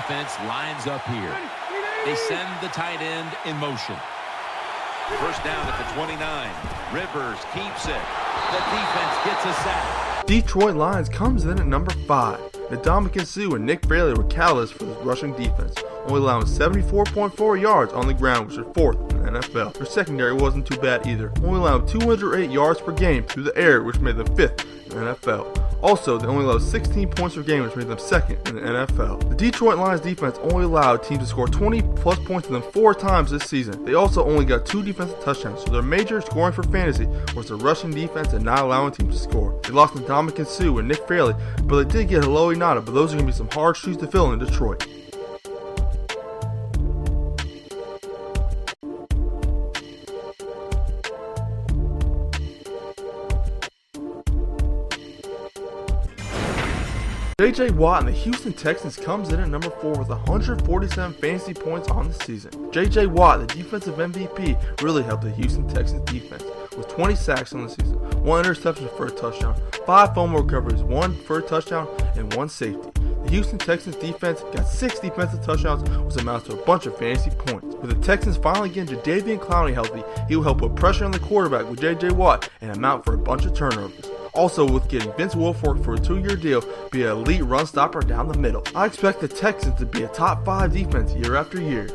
defense lines up here. They send the tight end in motion. First down at the 29. Rivers keeps it. The defense gets a sack. Detroit Lions comes in at number 5. Ndamukong Suh and Nick Fairley were catalysts for the rushing defense, only allowing 74.4 yards on the ground, which is 4th in the NFL. Their secondary wasn't too bad either, only allowing 208 yards per game through the air, which made them 5th in the NFL. Also, they only allowed 16 points per game, which made them 2nd in the NFL. The Detroit Lions defense only allowed teams to score 20 plus points to them 4 times this season. They also only got 2 defensive touchdowns, so their major scoring for fantasy was the rushing defense and not allowing teams to score. They lost to Ndamukong Suh and Nick Fairley, but they did get Haloi Ngata, but those are going to be some hard shoes to fill in Detroit. J.J. Watt and the Houston Texans comes in at number 4 with 147 fantasy points on the season. J.J. Watt, the defensive MVP, really helped the Houston Texans defense with 20 sacks on the season, 1 interception for a touchdown, 5 fumble recoveries, 1 for a touchdown, and 1 safety. The Houston Texans defense got 6 defensive touchdowns, which amounts to a bunch of fantasy points. With the Texans finally getting Jadeveon Clowney healthy, he will help put pressure on the quarterback with J.J. Watt and amount for a bunch of turnovers. Also, with getting Vince Wilfork for a 2-year deal, be an elite run stopper down the middle. I expect the Texans to be a top 5 defense year after year.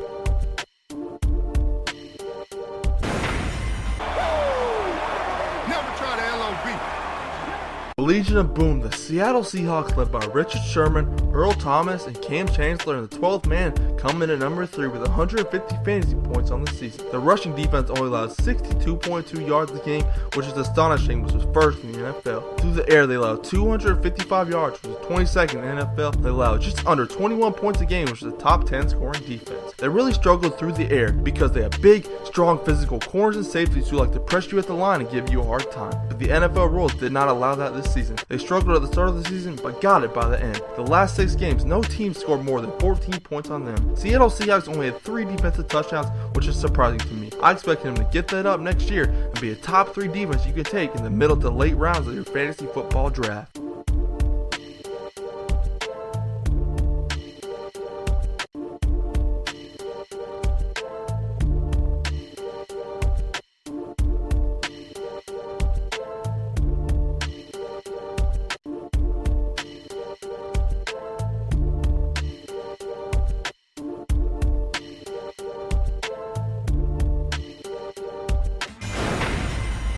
Legion of Boom, the Seattle Seahawks led by Richard Sherman, Earl Thomas, and Cam Chancellor in the 12th man come in at number 3 with 150 fantasy points on the season. The rushing defense only allowed 62.2 yards a game, which is astonishing, which was 1st in the NFL. Through the air, they allowed 255 yards, which was 22nd in the NFL. They allowed just under 21 points a game, which is a top 10 scoring defense. They really struggled through the air because they have big, strong physical corners and safeties who like to press you at the line and give you a hard time. But the NFL rules did not allow that this season. They struggled at the start of the season, but got it by the end. The last 6 games, no team scored more than 14 points on them. Seattle Seahawks only had 3 defensive touchdowns, which is surprising to me. I expect him to get that up next year and be a top 3 defense you can take in the middle to late rounds of your fantasy football draft.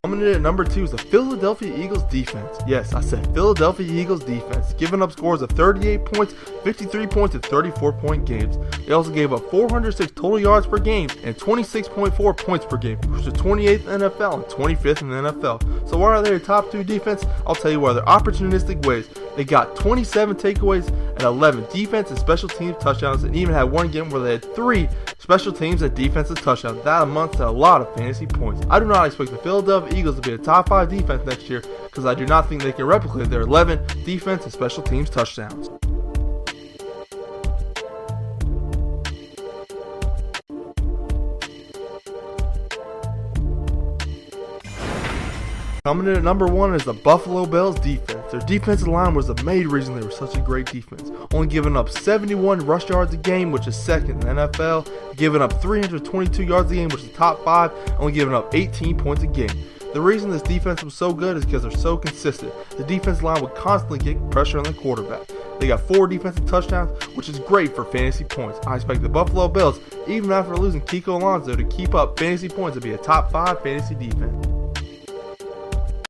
Coming in at number 2 is the Philadelphia Eagles defense. Yes, I said Philadelphia Eagles defense, giving up scores of 38 points, 53 points, and 34-point games. They also gave up 406 total yards per game and 26.4 points per game, which is 28th in the NFL and 25th in the NFL. So why are they a top 2 defense? I'll tell you why. They're opportunistic ways. They got 27 takeaways and 11 defense and special teams touchdowns, and even had one game where they had 3 special teams and defensive touchdowns. That amounts to a lot of fantasy points. I do not expect the Philadelphia Eagles to be a top 5 defense next year because I do not think they can replicate their 11 defense and special teams touchdowns. Coming in at number 1 is the Buffalo Bills defense. Their defensive line was the main reason they were such a great defense. Only giving up 71 rush yards a game, which is 2nd in the NFL. Giving up 322 yards a game, which is top 5. Only giving up 18 points a game. The reason this defense was so good is because they're so consistent. The defensive line would constantly get pressure on the quarterback. They got 4 defensive touchdowns, which is great for fantasy points. I expect the Buffalo Bills, even after losing Kiko Alonso, to keep up fantasy points and be a top 5 fantasy defense.